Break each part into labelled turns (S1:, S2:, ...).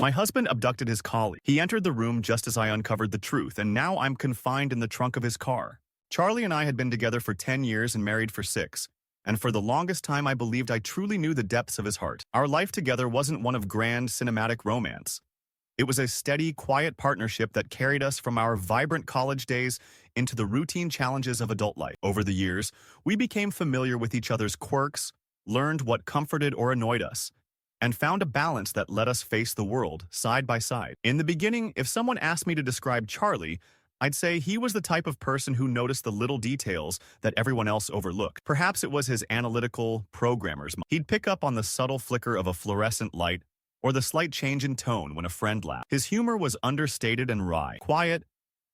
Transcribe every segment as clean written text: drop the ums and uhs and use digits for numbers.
S1: My husband abducted his colleague. He entered the room just as I uncovered the truth, and now I'm confined in the trunk of his car. Charlie and I had been together for 10 years and married for 6. And for the longest time I believed I truly knew the depths of his heart. Our life together wasn't one of grand cinematic romance. It was a steady, quiet partnership that carried us from our vibrant college days into the routine challenges of adult life. Over the years, we became familiar with each other's quirks, learned what comforted or annoyed us, and found a balance that let us face the world side by side. In the beginning, if someone asked me to describe Charlie, I'd say he was the type of person who noticed the little details that everyone else overlooked. Perhaps it was his analytical programmer's mind. He'd pick up on the subtle flicker of a fluorescent light or the slight change in tone when a friend laughed. His humor was understated and wry, quiet,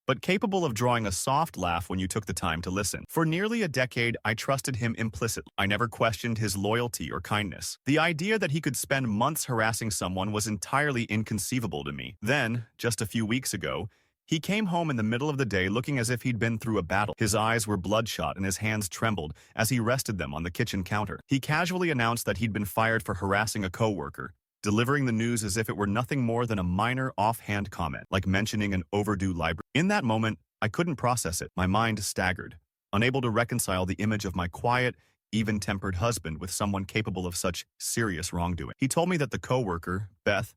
S1: but capable of drawing a soft laugh when you took the time to listen. For nearly a decade, I trusted him implicitly. I never questioned his loyalty or kindness. The idea that he could spend months harassing someone was entirely inconceivable to me. Then, just a few weeks ago, he came home in the middle of the day looking as if he'd been through a battle. His eyes were bloodshot and his hands trembled as he rested them on the kitchen counter. He casually announced that he'd been fired for harassing a coworker, delivering the news as if it were nothing more than a minor offhand comment, like mentioning an overdue library. In that moment, I couldn't process it. My mind staggered, unable to reconcile the image of my quiet, even-tempered husband with someone capable of such serious wrongdoing. He told me that the coworker, Beth,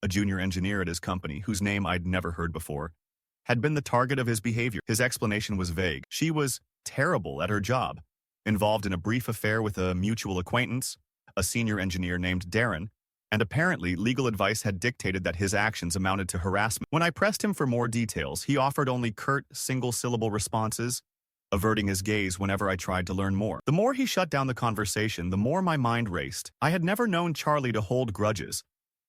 S1: a junior engineer at his company, whose name I'd never heard before, had been the target of his behavior. His explanation was vague. She was terrible at her job, involved in a brief affair with a mutual acquaintance, a senior engineer named Darren, and apparently legal advice had dictated that his actions amounted to harassment. When I pressed him for more details, he offered only curt, single-syllable responses, averting his gaze whenever I tried to learn more. The more he shut down the conversation, the more my mind raced. I had never known Charlie to hold grudges,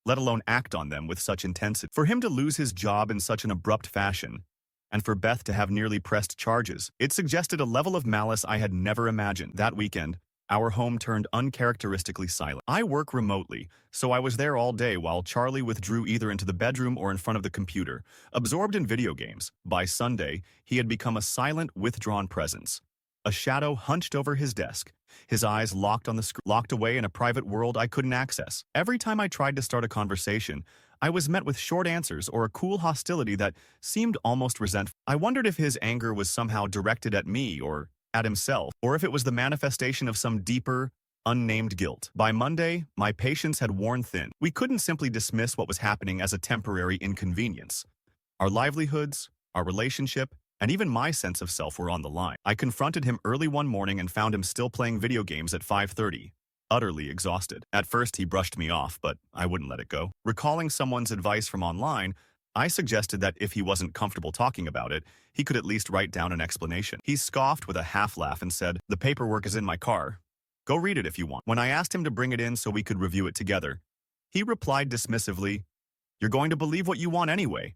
S1: let alone act on them with such intensity. For him to lose his job in such an abrupt fashion, and for Beth to have nearly pressed charges, it suggested a level of malice I had never imagined. That weekend, our home turned uncharacteristically silent. I work remotely, so I was there all day while Charlie withdrew either into the bedroom or in front of the computer, absorbed in video games. By Sunday, he had become a silent, withdrawn presence. A shadow hunched over his desk, his eyes locked on the screen, locked away in a private world I couldn't access. Every time I tried to start a conversation, I was met with short answers or a cool hostility that seemed almost resentful. I wondered if his anger was somehow directed at me or at himself, or if it was the manifestation of some deeper, unnamed guilt. By Monday, my patience had worn thin. We couldn't simply dismiss what was happening as a temporary inconvenience. Our livelihoods, our relationship, and even my sense of self were on the line. I confronted him early one morning and found him still playing video games at 5:30, utterly exhausted. At first, he brushed me off, but I wouldn't let it go. Recalling someone's advice from online, I suggested that if he wasn't comfortable talking about it, he could at least write down an explanation. He scoffed with a half-laugh and said, "The paperwork is in my car. Go read it if you want." When I asked him to bring it in so we could review it together, he replied dismissively, "You're going to believe what you want anyway,"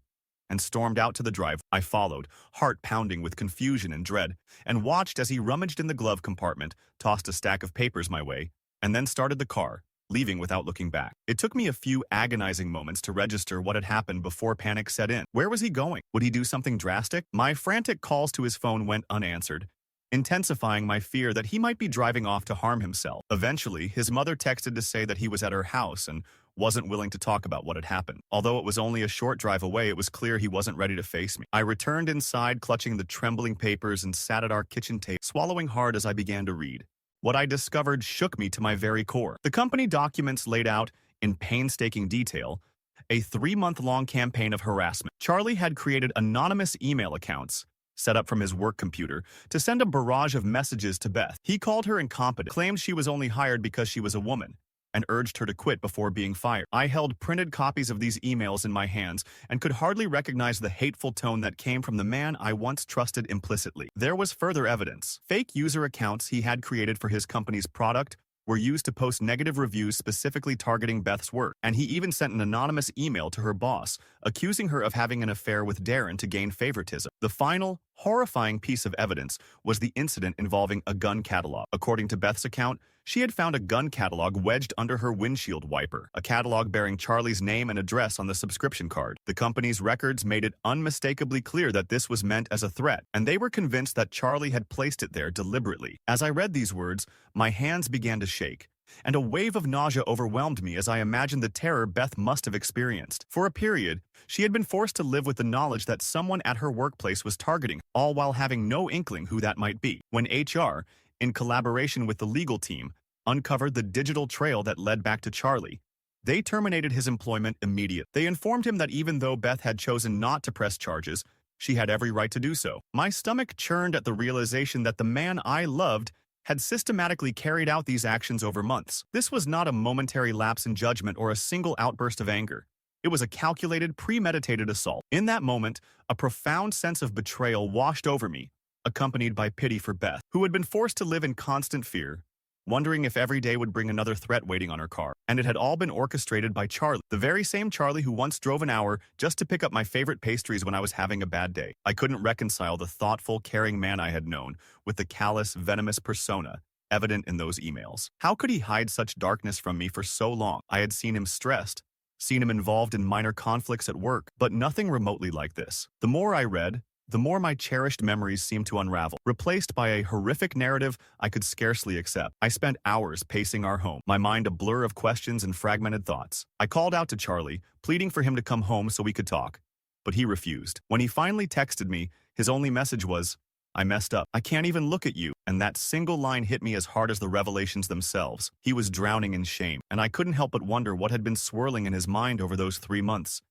S1: and stormed out to the drive. I followed, heart pounding with confusion and dread, and watched as he rummaged in the glove compartment, tossed a stack of papers my way, and then started the car, leaving without looking back. It took me a few agonizing moments to register what had happened before panic set in. Where was he going? Would he do something drastic? My frantic calls to his phone went unanswered, intensifying my fear that he might be driving off to harm himself. Eventually, his mother texted to say that he was at her house and wasn't willing to talk about what had happened. Although it was only a short drive away, it was clear he wasn't ready to face me. I returned inside, clutching the trembling papers, and sat at our kitchen table, swallowing hard as I began to read. What I discovered shook me to my very core. The company documents laid out, in painstaking detail, a 3-month-long campaign of harassment. Charlie had created anonymous email accounts, set up from his work computer, to send a barrage of messages to Beth. He called her incompetent, claimed she was only hired because she was a woman, and urged her to quit before being fired. I held printed copies of these emails in my hands and could hardly recognize the hateful tone that came from the man I once trusted implicitly. There was further evidence. Fake user accounts he had created for his company's product were used to post negative reviews specifically targeting Beth's work, and he even sent an anonymous email to her boss, accusing her of having an affair with Darren to gain favoritism. The final, horrifying piece of evidence was the incident involving a gun catalog. According to Beth's account, she had found a gun catalog wedged under her windshield wiper, a catalog bearing Charlie's name and address on the subscription card. The company's records made it unmistakably clear that this was meant as a threat, and they were convinced that Charlie had placed it there deliberately. As I read these words, my hands began to shake, and a wave of nausea overwhelmed me as I imagined the terror Beth must have experienced. For a period, she had been forced to live with the knowledge that someone at her workplace was targeting, all while having no inkling who that might be. When HR, in collaboration with the legal team, uncovered the digital trail that led back to Charlie, they terminated his employment immediately. They informed him that even though Beth had chosen not to press charges, she had every right to do so. My stomach churned at the realization that the man I loved had systematically carried out these actions over months. This was not a momentary lapse in judgment or a single outburst of anger. It was a calculated, premeditated assault. In that moment, a profound sense of betrayal washed over me, accompanied by pity for Beth, who had been forced to live in constant fear, wondering if every day would bring another threat waiting on her car. And it had all been orchestrated by Charlie, the very same Charlie who once drove an hour just to pick up my favorite pastries when I was having a bad day. I couldn't reconcile the thoughtful, caring man I had known with the callous, venomous persona evident in those emails. How could he hide such darkness from me for so long? I had seen him stressed, seen him involved in minor conflicts at work, but nothing remotely like this. The more I read, the more my cherished memories seemed to unravel, replaced by a horrific narrative I could scarcely accept. I spent hours pacing our home, my mind a blur of questions and fragmented thoughts. I called out to Charlie, pleading for him to come home so we could talk, but he refused. When he finally texted me, his only message was, "I messed up. I can't even look at you." And that single line hit me as hard as the revelations themselves. He was drowning in shame, and I couldn't help but wonder what had been swirling in his mind over those 3 months,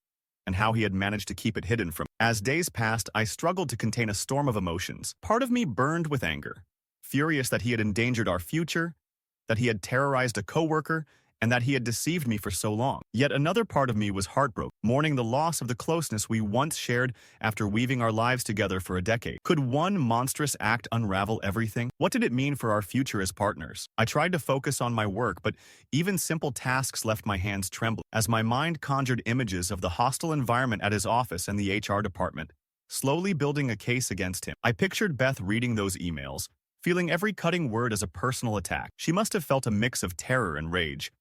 S1: and how he had managed to keep it hidden from me. As days passed, I struggled to contain a storm of emotions. Part of me burned with anger, furious that he had endangered our future, that he had terrorized a coworker, and that he had deceived me for so long. Yet another part of me was heartbroken, mourning the loss of the closeness we once shared after weaving our lives together for a decade. Could one monstrous act unravel everything? What did it mean for our future as partners? I tried to focus on my work, but even simple tasks left my hands trembling as my mind conjured images of the hostile environment at his office and the HR department, slowly building a case against him. I pictured Beth reading those emails, feeling every cutting word as a personal attack. She must have felt a mix of terror and rage,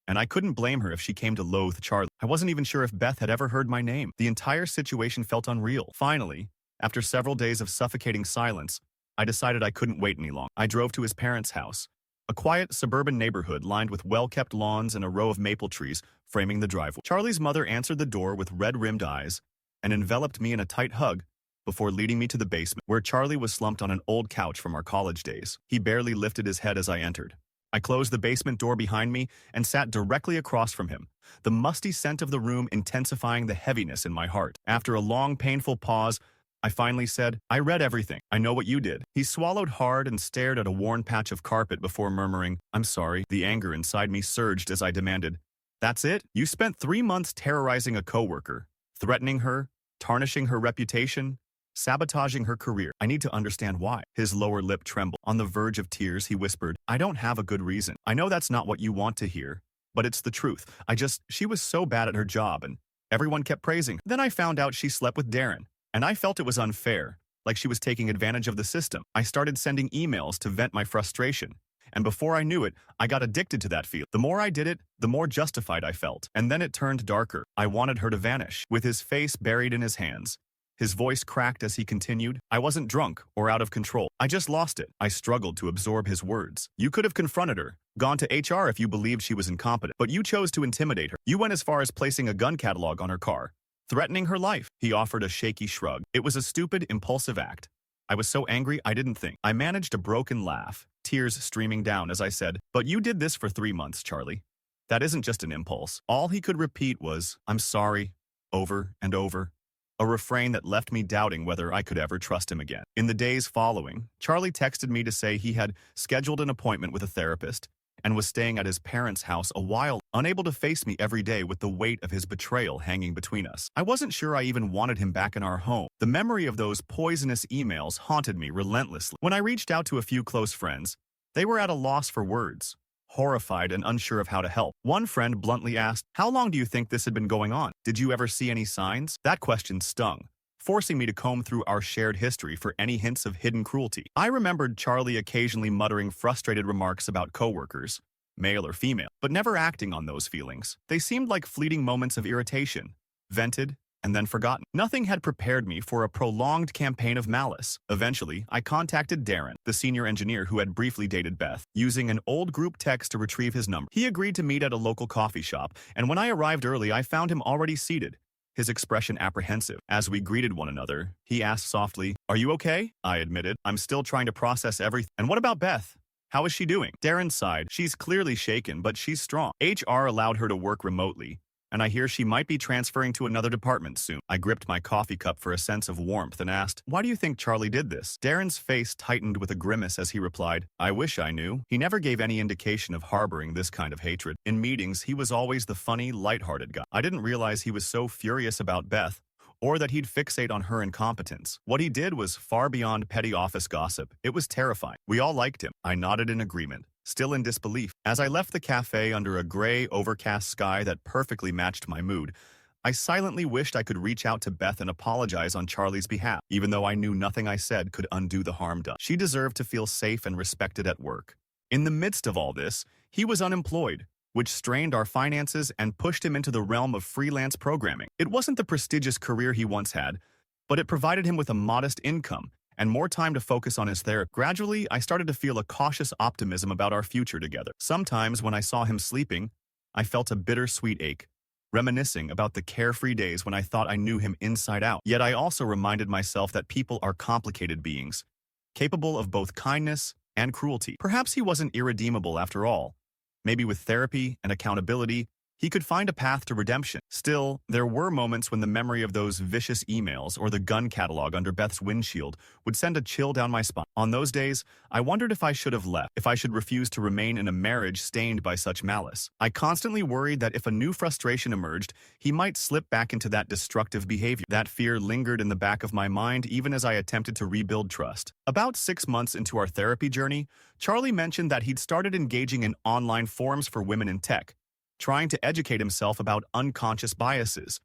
S1: and I couldn't blame her if she came to loathe Charlie. I wasn't even sure if Beth had ever heard my name. The entire situation felt unreal. Finally, after several days of suffocating silence, I decided I couldn't wait any longer. I drove to his parents' house, a quiet suburban neighborhood lined with well-kept lawns and a row of maple trees framing the driveway. Charlie's mother answered the door with red-rimmed eyes and enveloped me in a tight hug before leading me to the basement, where Charlie was slumped on an old couch from our college days. He barely lifted his head as I entered. I closed the basement door behind me and sat directly across from him, the musty scent of the room intensifying the heaviness in my heart. After a long, painful pause, I finally said, "I read everything. I know what you did." He swallowed hard and stared at a worn patch of carpet before murmuring, "I'm sorry." The anger inside me surged as I demanded, "That's it? You spent 3 months terrorizing a coworker, threatening her, tarnishing her reputation, sabotaging her career. I need to understand why." His lower lip trembled. On the verge of tears, he whispered, "I don't have a good reason. I know that's not what you want to hear, but it's the truth. She was so bad at her job and everyone kept praising her. Then I found out she slept with Darren, and I felt it was unfair, like she was taking advantage of the system. I started sending emails to vent my frustration, and before I knew it, I got addicted to that feeling. The more I did it, the more justified I felt. And then it turned darker. I wanted her to vanish. With his face buried in his hands, his voice cracked as he continued, "I wasn't drunk or out of control. I just lost it." I struggled to absorb his words. "You could have confronted her, gone to HR if you believed she was incompetent, but you chose to intimidate her. You went as far as placing a gun catalog on her car, threatening her life." He offered a shaky shrug. "It was a stupid, impulsive act. I was so angry I didn't think." I managed a broken laugh, tears streaming down as I said, "But you did this for 3 months, Charlie. That isn't just an impulse." All he could repeat was, "I'm sorry," over and over, a refrain that left me doubting whether I could ever trust him again. In the days following, Charlie texted me to say he had scheduled an appointment with a therapist and was staying at his parents' house a while, unable to face me every day with the weight of his betrayal hanging between us. I wasn't sure I even wanted him back in our home. The memory of those poisonous emails haunted me relentlessly. When I reached out to a few close friends, they were at a loss for words, horrified and unsure of how to help. One friend bluntly asked, "How long do you think this had been going on? Did you ever see any signs?" That question stung, forcing me to comb through our shared history for any hints of hidden cruelty. I remembered Charlie occasionally muttering frustrated remarks about coworkers, male or female, but never acting on those feelings. They seemed like fleeting moments of irritation, vented, and then forgotten. Nothing had prepared me for a prolonged campaign of malice. Eventually, I contacted Darren, the senior engineer who had briefly dated Beth, using an old group text to retrieve his number. He agreed to meet at a local coffee shop, and when I arrived early, I found him already seated, his expression apprehensive. As we greeted one another, he asked softly, "Are you okay?" I admitted, "I'm still trying to process everything." "And what about Beth? How is she doing?" Darren sighed. "She's clearly shaken, but she's strong. HR allowed her to work remotely, and I hear she might be transferring to another department soon." I gripped my coffee cup for a sense of warmth and asked, "Why do you think Charlie did this?" Darren's face tightened with a grimace as he replied, "I wish I knew." He never gave any indication of harboring this kind of hatred. In meetings, he was always the funny, lighthearted guy. I didn't realize he was so furious about Beth, or that he'd fixate on her incompetence. What he did was far beyond petty office gossip. It was terrifying. We all liked him. I nodded in agreement, still in disbelief. As I left the cafe under a gray, overcast sky that perfectly matched my mood, I silently wished I could reach out to Beth and apologize on Charlie's behalf, even though I knew nothing I said could undo the harm done. She deserved to feel safe and respected at work. In the midst of all this, he was unemployed, which strained our finances and pushed him into the realm of freelance programming. It wasn't the prestigious career he once had, but it provided him with a modest income and more time to focus on his therapy. Gradually, I started to feel a cautious optimism about our future together. Sometimes when I saw him sleeping, I felt a bittersweet ache, reminiscing about the carefree days when I thought I knew him inside out. Yet I also reminded myself that people are complicated beings, capable of both kindness and cruelty. Perhaps he wasn't irredeemable after all. Maybe with therapy and accountability, he could find a path to redemption. Still, there were moments when the memory of those vicious emails or the gun catalog under Beth's windshield would send a chill down my spine. On those days, I wondered if I should have left, if I should refuse to remain in a marriage stained by such malice. I constantly worried that if a new frustration emerged, he might slip back into that destructive behavior. That fear lingered in the back of my mind even as I attempted to rebuild trust. About 6 months into our therapy journey, Charlie mentioned that he'd started engaging in online forums for women in tech, trying to educate himself about unconscious biases,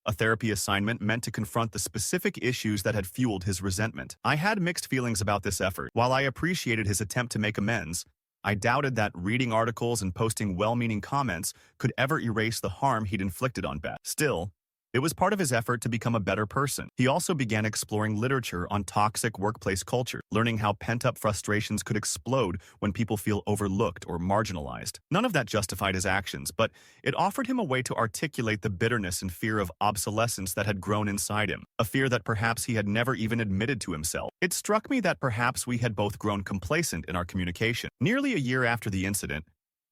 S1: a therapy assignment meant to confront the specific issues that had fueled his resentment. I had mixed feelings about this effort. While I appreciated his attempt to make amends, I doubted that reading articles and posting well-meaning comments could ever erase the harm he'd inflicted on Beth. Still, it was part of his effort to become a better person. He also began exploring literature on toxic workplace culture, learning how pent-up frustrations could explode when people feel overlooked or marginalized. None of that justified his actions, but it offered him a way to articulate the bitterness and fear of obsolescence that had grown inside him, a fear that perhaps he had never even admitted to himself. It struck me that perhaps we had both grown complacent in our communication. Nearly a year after the incident,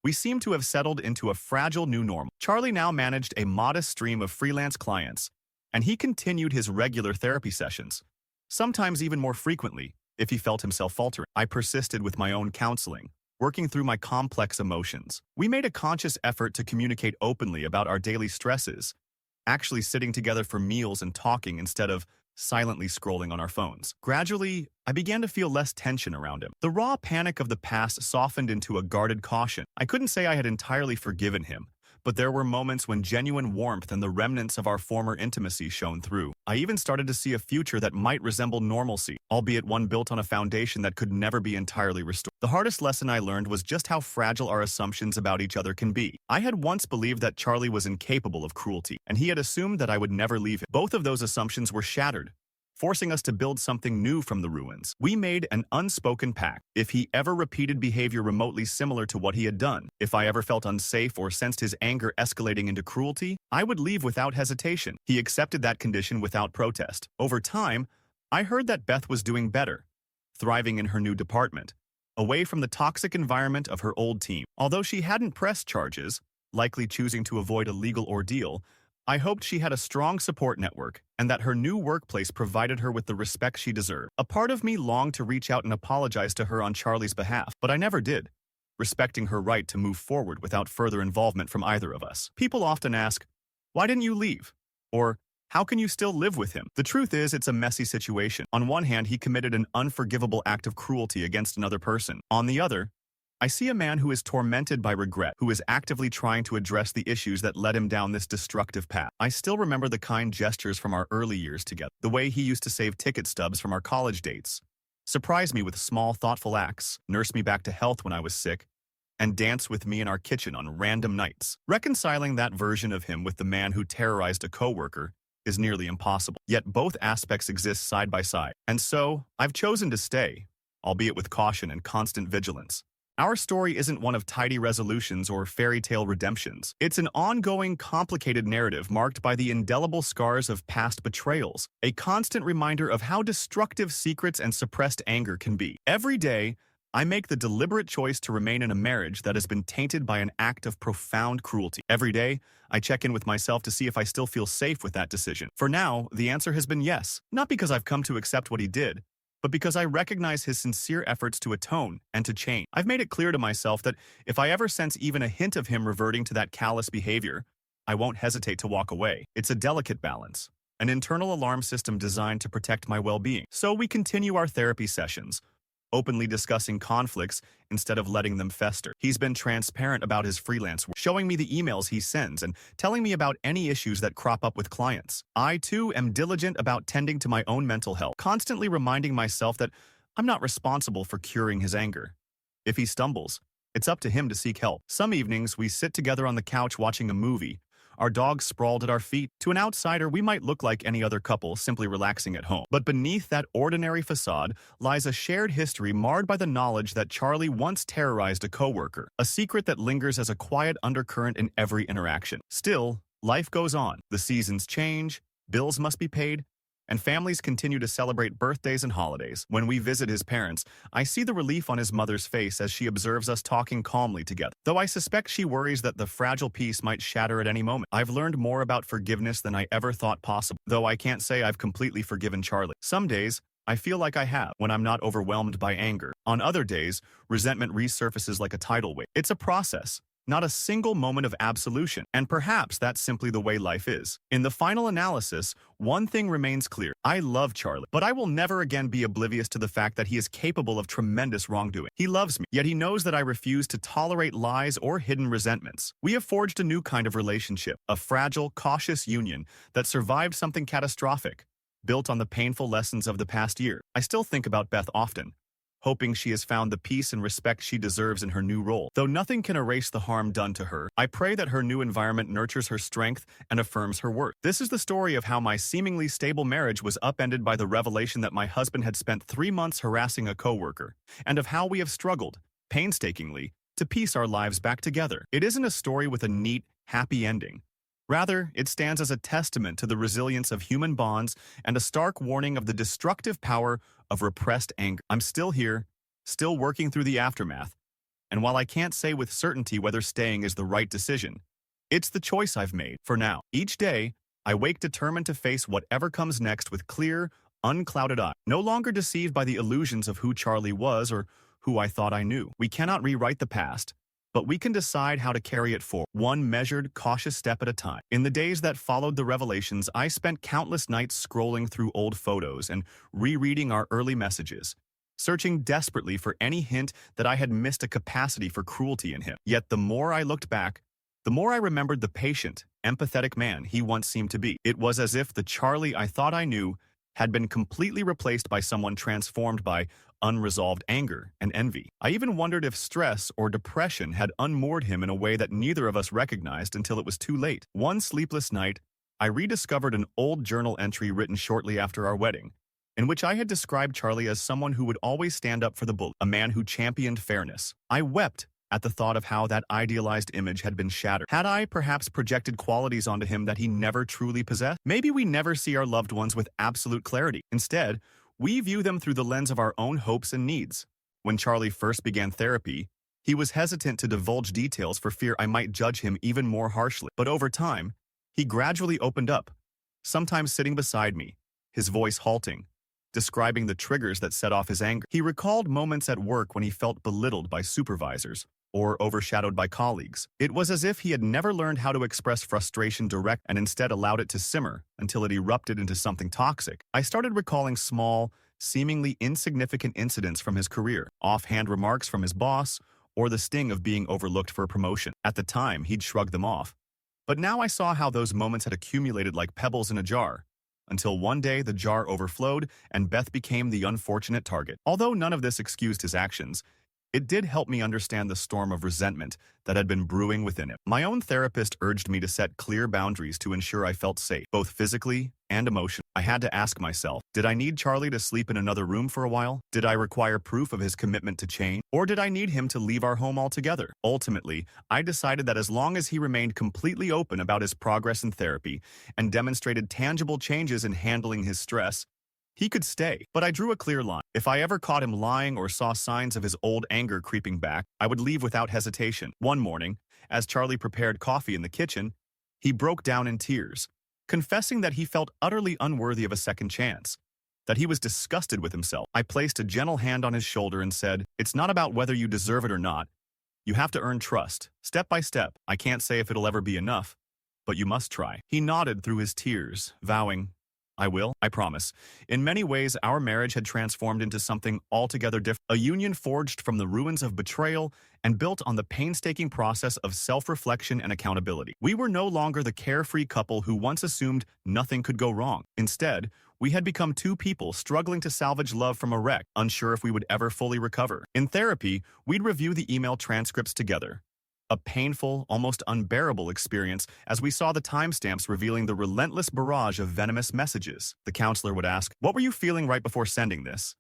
S1: we seemed to have settled into a fragile new normal. Charlie now managed a modest stream of freelance clients, and he continued his regular therapy sessions, sometimes even more frequently, if he felt himself faltering. I persisted with my own counseling, working through my complex emotions. We made a conscious effort to communicate openly about our daily stresses, actually sitting together for meals and talking instead of silently scrolling on our phones. Gradually, I began to feel less tension around him. The raw panic of the past softened into a guarded caution. I couldn't say I had entirely forgiven him, but there were moments when genuine warmth and the remnants of our former intimacy shone through. I even started to see a future that might resemble normalcy, albeit one built on a foundation that could never be entirely restored. The hardest lesson I learned was just how fragile our assumptions about each other can be. I had once believed that Charlie was incapable of cruelty, and he had assumed that I would never leave him. Both of those assumptions were shattered, forcing us to build something new from the ruins. We made an unspoken pact. If he ever repeated behavior remotely similar to what he had done, if I ever felt unsafe or sensed his anger escalating into cruelty, I would leave without hesitation. He accepted that condition without protest. Over time, I heard that Beth was doing better, thriving in her new department, away from the toxic environment of her old team. Although she hadn't pressed charges, likely choosing to avoid a legal ordeal, I hoped she had a strong support network and that her new workplace provided her with the respect she deserved. A part of me longed to reach out and apologize to her on Charlie's behalf, but I never did, respecting her right to move forward without further involvement from either of us. People often ask, "Why didn't you leave?" Or, "How can you still live with him?" The truth is, it's a messy situation. On one hand, he committed an unforgivable act of cruelty against another person. On the other, I see a man who is tormented by regret, who is actively trying to address the issues that led him down this destructive path. I still remember the kind gestures from our early years together, the way he used to save ticket stubs from our college dates, surprise me with small, thoughtful acts, nurse me back to health when I was sick, and dance with me in our kitchen on random nights. Reconciling that version of him with the man who terrorized a coworker is nearly impossible. Yet both aspects exist side by side. And so, I've chosen to stay, albeit with caution and constant vigilance. Our story isn't one of tidy resolutions or fairy tale redemptions. It's an ongoing, complicated narrative marked by the indelible scars of past betrayals, a constant reminder of how destructive secrets and suppressed anger can be. Every day, I make the deliberate choice to remain in a marriage that has been tainted by an act of profound cruelty. Every day, I check in with myself to see if I still feel safe with that decision. For now, the answer has been yes, not because I've come to accept what he did, but because I recognize his sincere efforts to atone and to change. I've made it clear to myself that if I ever sense even a hint of him reverting to that callous behavior, I won't hesitate to walk away. It's a delicate balance, an internal alarm system designed to protect my well-being. So we continue our therapy sessions, openly discussing conflicts instead of letting them fester. He's been transparent about his freelance work, showing me the emails he sends and telling me about any issues that crop up with clients. I, too, am diligent about tending to my own mental health, constantly reminding myself that I'm not responsible for curing his anger. If he stumbles, it's up to him to seek help. Some evenings, we sit together on the couch watching a movie, our dog sprawled at our feet. To an outsider, we might look like any other couple simply relaxing at home. But beneath that ordinary facade lies a shared history marred by the knowledge that Charlie once terrorized a coworker, a secret that lingers as a quiet undercurrent in every interaction. Still, life goes on. The seasons change, bills must be paid, and families continue to celebrate birthdays and holidays. When we visit his parents, I see the relief on his mother's face as she observes us talking calmly together, though I suspect she worries that the fragile peace might shatter at any moment. I've learned more about forgiveness than I ever thought possible, though I can't say I've completely forgiven Charlie. Some days, I feel like I have, when I'm not overwhelmed by anger. On other days, resentment resurfaces like a tidal wave. It's a process, not a single moment of absolution, and perhaps that's simply the way life is. In the final analysis, one thing remains clear. I love Charlie, but I will never again be oblivious to the fact that he is capable of tremendous wrongdoing. He loves me, yet he knows that I refuse to tolerate lies or hidden resentments. We have forged a new kind of relationship, a fragile, cautious union that survived something catastrophic, built on the painful lessons of the past year. I still think about Beth often, hoping she has found the peace and respect she deserves in her new role. Though nothing can erase the harm done to her, I pray that her new environment nurtures her strength and affirms her worth. This is the story of how my seemingly stable marriage was upended by the revelation that my husband had spent 3 months harassing a coworker, and of how we have struggled, painstakingly, to piece our lives back together. It isn't a story with a neat, happy ending. Rather, it stands as a testament to the resilience of human bonds and a stark warning of the destructive power of repressed anger. I'm still here, still working through the aftermath, and while I can't say with certainty whether staying is the right decision, it's the choice I've made for now. Each day, I wake determined to face whatever comes next with clear, unclouded eyes, no longer deceived by the illusions of who Charlie was or who I thought I knew. We cannot rewrite the past, but we can decide how to carry it forward, one measured, cautious step at a time. In the days that followed the revelations, I spent countless nights scrolling through old photos and rereading our early messages, searching desperately for any hint that I had missed a capacity for cruelty in him. Yet the more I looked back, the more I remembered the patient, empathetic man he once seemed to be. It was as if the Charlie I thought I knew had been completely replaced by someone transformed by unresolved anger and envy. I even wondered if stress or depression had unmoored him in a way that neither of us recognized until it was too late. One sleepless night, I rediscovered an old journal entry written shortly after our wedding, in which I had described Charlie as someone who would always stand up for the bully, a man who championed fairness. I wept at the thought of how that idealized image had been shattered. Had I perhaps projected qualities onto him that he never truly possessed? Maybe we never see our loved ones with absolute clarity. Instead, we view them through the lens of our own hopes and needs. When Charlie first began therapy, he was hesitant to divulge details for fear I might judge him even more harshly. But over time, he gradually opened up, sometimes sitting beside me, his voice halting, describing the triggers that set off his anger. He recalled moments at work when he felt belittled by supervisors or overshadowed by colleagues. It was as if he had never learned how to express frustration direct and instead allowed it to simmer until it erupted into something toxic. I started recalling small, seemingly insignificant incidents from his career, offhand remarks from his boss, or the sting of being overlooked for a promotion. At the time, he'd shrugged them off. But now I saw how those moments had accumulated like pebbles in a jar, until one day the jar overflowed and Beth became the unfortunate target. Although none of this excused his actions, It did help me understand the storm of resentment that had been brewing within him. My own therapist urged me to set clear boundaries to ensure I felt safe, both physically and emotionally. I had to ask myself, did I need Charlie to sleep in another room for a while? Did I require proof of his commitment to change? Or did I need him to leave our home altogether? Ultimately, I decided that as long as he remained completely open about his progress in therapy and demonstrated tangible changes in handling his stress, he could stay. But I drew a clear line. If I ever caught him lying or saw signs of his old anger creeping back, I would leave without hesitation. One morning, as Charlie prepared coffee in the kitchen, he broke down in tears, confessing that he felt utterly unworthy of a second chance, that he was disgusted with himself. I placed a gentle hand on his shoulder and said, "It's not about whether you deserve it or not. You have to earn trust, step by step. I can't say if it'll ever be enough, but you must try." He nodded through his tears, vowing, "I will, I promise." In many ways, our marriage had transformed into something altogether different, a union forged from the ruins of betrayal and built on the painstaking process of self-reflection and accountability. We were no longer the carefree couple who once assumed nothing could go wrong. Instead, we had become two people struggling to salvage love from a wreck, unsure if we would ever fully recover. In therapy, we'd review the email transcripts together. A painful, almost unbearable experience as we saw the timestamps revealing the relentless barrage of venomous messages. The counselor would ask, "What were you feeling right before sending this?"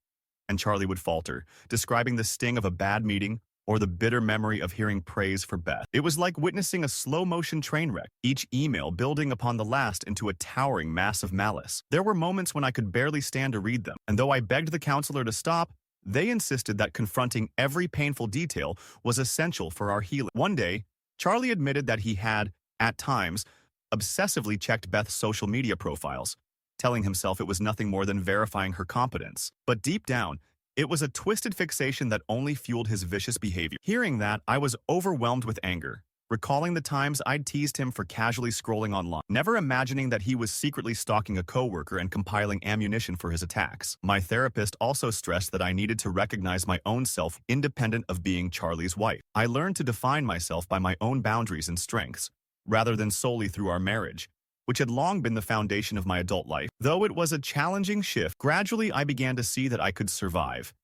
S1: And Charlie would falter, describing the sting of a bad meeting or the bitter memory of hearing praise for Beth. It was like witnessing a slow-motion train wreck, each email building upon the last into a towering mass of malice. There were moments when I could barely stand to read them, and though I begged the counselor to stop, they insisted that confronting every painful detail was essential for our healing. One day, Charlie admitted that he had, at times, obsessively checked Beth's social media profiles, telling himself it was nothing more than verifying her competence. But deep down, it was a twisted fixation that only fueled his vicious behavior. Hearing that, I was overwhelmed with anger, recalling the times I'd teased him for casually scrolling online, never imagining that he was secretly stalking a coworker and compiling ammunition for his attacks. My therapist also stressed that I needed to recognize my own self independent of being Charlie's wife. I learned to define myself by my own boundaries and strengths, rather than solely through our marriage, which had long been the foundation of my adult life. Though it was a challenging shift, gradually I began to see that I could survive,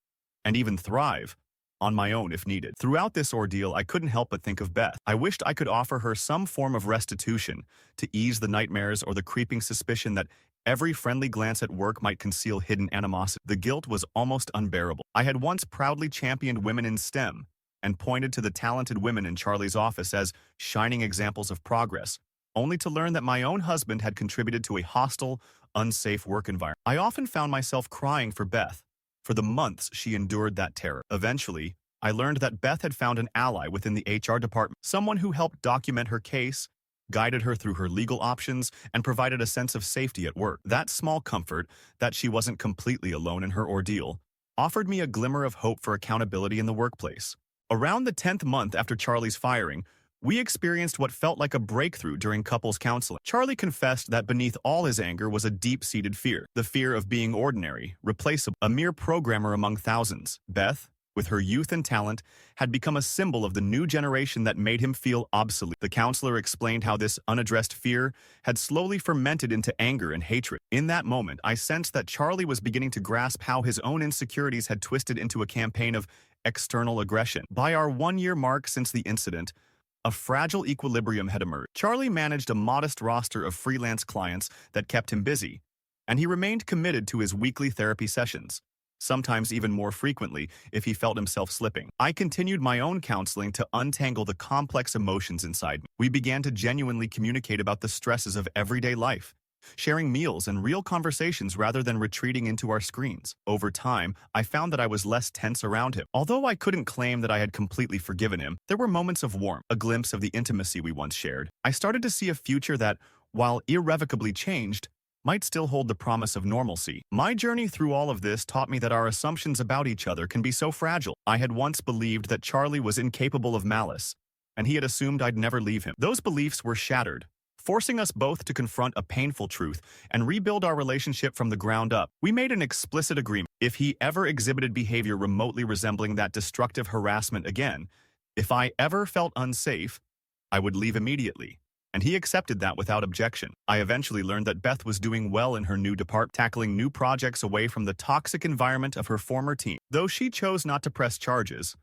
S1: and even thrive, on my own if needed. Throughout this ordeal, I couldn't help but think of Beth. I wished I could offer her some form of restitution to ease the nightmares or the creeping suspicion that every friendly glance at work might conceal hidden animosity. The guilt was almost unbearable. I had once proudly championed women in STEM and pointed to the talented women in Charlie's office as shining examples of progress, only to learn that my own husband had contributed to a hostile, unsafe work environment. I often found myself crying for Beth, for the months she endured that terror. Eventually, I learned that Beth had found an ally within the HR department, someone who helped document her case, guided her through her legal options, and provided a sense of safety at work. That small comfort, that she wasn't completely alone in her ordeal, offered me a glimmer of hope for accountability in the workplace. Around the 10th month after Charlie's firing, we experienced what felt like a breakthrough during couples counseling. Charlie confessed that beneath all his anger was a deep-seated fear, the fear of being ordinary, replaceable, a mere programmer among thousands. Beth, with her youth and talent, had become a symbol of the new generation that made him feel obsolete. The counselor explained how this unaddressed fear had slowly fermented into anger and hatred. In that moment, I sensed that Charlie was beginning to grasp how his own insecurities had twisted into a campaign of external aggression. By our one-year mark since the incident, a fragile equilibrium had emerged. Charlie managed a modest roster of freelance clients that kept him busy, and he remained committed to his weekly therapy sessions, sometimes even more frequently if he felt himself slipping. I continued my own counseling to untangle the complex emotions inside me. We began to genuinely communicate about the stresses of everyday life, sharing meals and real conversations rather than retreating into our screens. Over time, I found that I was less tense around him. Although I couldn't claim that I had completely forgiven him, there were moments of warmth, a glimpse of the intimacy we once shared. I started to see a future that, while irrevocably changed, might still hold the promise of normalcy. My journey through all of this taught me that our assumptions about each other can be so fragile. I had once believed that Charlie was incapable of malice, and he had assumed I'd never leave him. Those beliefs were shattered, forcing us both to confront a painful truth and rebuild our relationship from the ground up. We made an explicit agreement. If he ever exhibited behavior remotely resembling that destructive harassment again, if I ever felt unsafe, I would leave immediately. And he accepted that without objection. I eventually learned that Beth was doing well in her new department, tackling new projects away from the toxic environment of her former team. Though she chose not to press charges,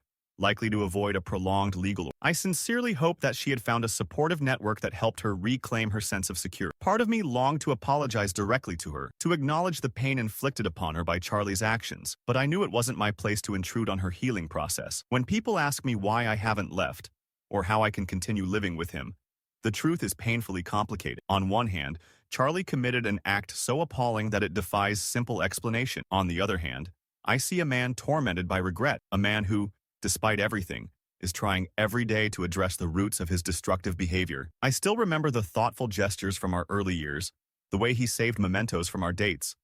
S1: likely to avoid a prolonged legal. I sincerely hope that she had found a supportive network that helped her reclaim her sense of security. Part of me longed to apologize directly to her, to acknowledge the pain inflicted upon her by Charlie's actions, but I knew it wasn't my place to intrude on her healing process. When people ask me why I haven't left, or how I can continue living with him, the truth is painfully complicated. On one hand, Charlie committed an act so appalling that it defies simple explanation. On the other hand, I see a man tormented by regret, a man who, despite everything, is trying every day to address the roots of his destructive behavior. I still remember the thoughtful gestures from our early years, the way he saved mementos from our dates,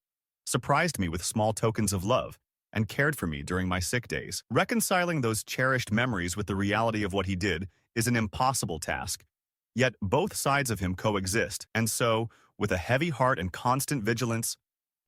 S1: surprised me with small tokens of love, and cared for me during my sick days. Reconciling those cherished memories with the reality of what he did is an impossible task. Yet both sides of him coexist, and so, with a heavy heart and constant vigilance,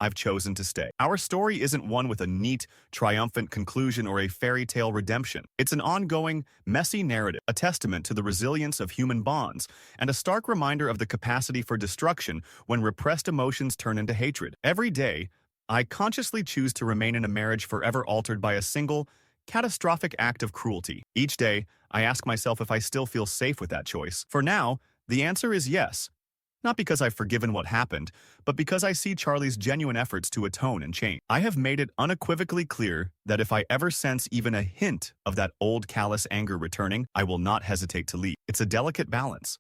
S1: I've chosen to stay. Our story isn't one with a neat, triumphant conclusion or a fairy tale redemption. It's an ongoing, messy narrative, a testament to the resilience of human bonds, and a stark reminder of the capacity for destruction when repressed emotions turn into hatred. Every day, I consciously choose to remain in a marriage forever altered by a single, catastrophic act of cruelty. Each day, I ask myself if I still feel safe with that choice. For now, the answer is yes. Not because I've forgiven what happened, but because I see Charlie's genuine efforts to atone and change. I have made it unequivocally clear that if I ever sense even a hint of that old callous anger returning, I will not hesitate to leave. It's a delicate balance,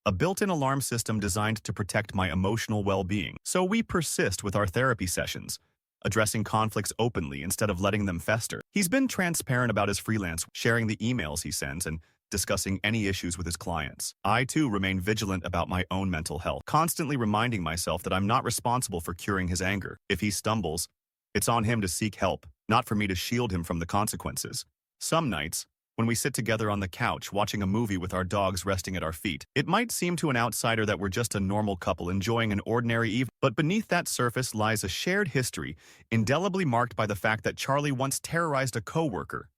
S1: a built-in alarm system designed to protect my emotional well-being. So we persist with our therapy sessions, addressing conflicts openly instead of letting them fester. He's been transparent about his freelance, sharing the emails he sends and discussing any issues with his clients. I, too, remain vigilant about my own mental health, constantly reminding myself that I'm not responsible for curing his anger. If he stumbles, it's on him to seek help, not for me to shield him from the consequences. Some nights, when we sit together on the couch watching a movie with our dogs resting at our feet, it might seem to an outsider that we're just a normal couple enjoying an ordinary evening. But beneath that surface lies a shared history, indelibly marked by the fact that Charlie once terrorized a coworker.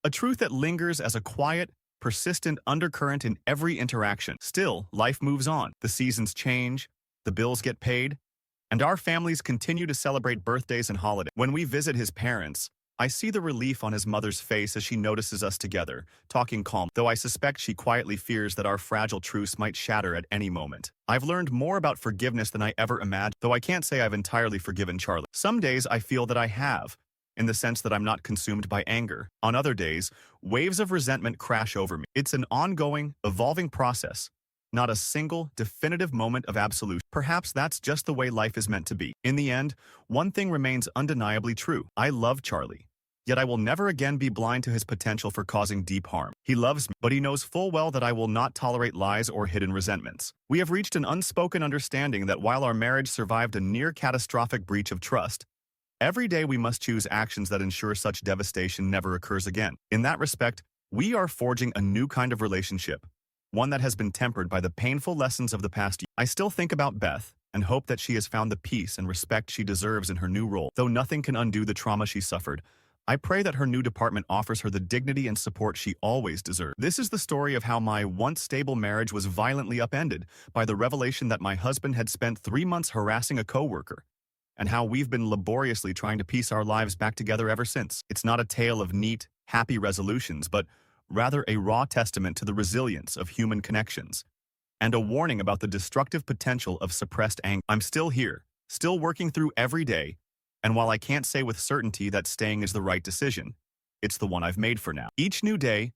S1: A truth that lingers as a quiet, persistent undercurrent in every interaction. Still, life moves on. The seasons change, the bills get paid, and our families continue to celebrate birthdays and holidays. When we visit his parents, I see the relief on his mother's face as she notices us together, talking calm, though I suspect she quietly fears that our fragile truce might shatter at any moment. I've learned more about forgiveness than I ever imagined, though I can't say I've entirely forgiven Charlie. Some days I feel that I have, in the sense that I'm not consumed by anger. On other days, waves of resentment crash over me. It's an ongoing, evolving process, not a single, definitive moment of absolute. Perhaps that's just the way life is meant to be. In the end, one thing remains undeniably true. I love Charlie, yet I will never again be blind to his potential for causing deep harm. He loves me, but he knows full well that I will not tolerate lies or hidden resentments. We have reached an unspoken understanding that while our marriage survived a near-catastrophic breach of trust, every day we must choose actions that ensure such devastation never occurs again. In that respect, we are forging a new kind of relationship, one that has been tempered by the painful lessons of the past year. I still think about Beth and hope that she has found the peace and respect she deserves in her new role. Though nothing can undo the trauma she suffered, I pray that her new department offers her the dignity and support she always deserved. This is the story of how my once stable marriage was violently upended by the revelation that my husband had spent 3 months harassing a coworker, and how we've been laboriously trying to piece our lives back together ever since. It's not a tale of neat, happy resolutions, but rather a raw testament to the resilience of human connections, and a warning about the destructive potential of suppressed anger. I'm still here, still working through every day, and while I can't say with certainty that staying is the right decision, it's the one I've made for now. Each new day,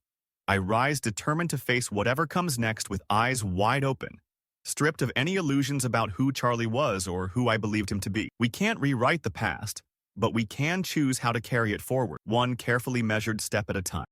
S1: I rise determined to face whatever comes next with eyes wide open, stripped of any illusions about who Charlie was or who I believed him to be. We can't rewrite the past, but we can choose how to carry it forward, one carefully measured step at a time.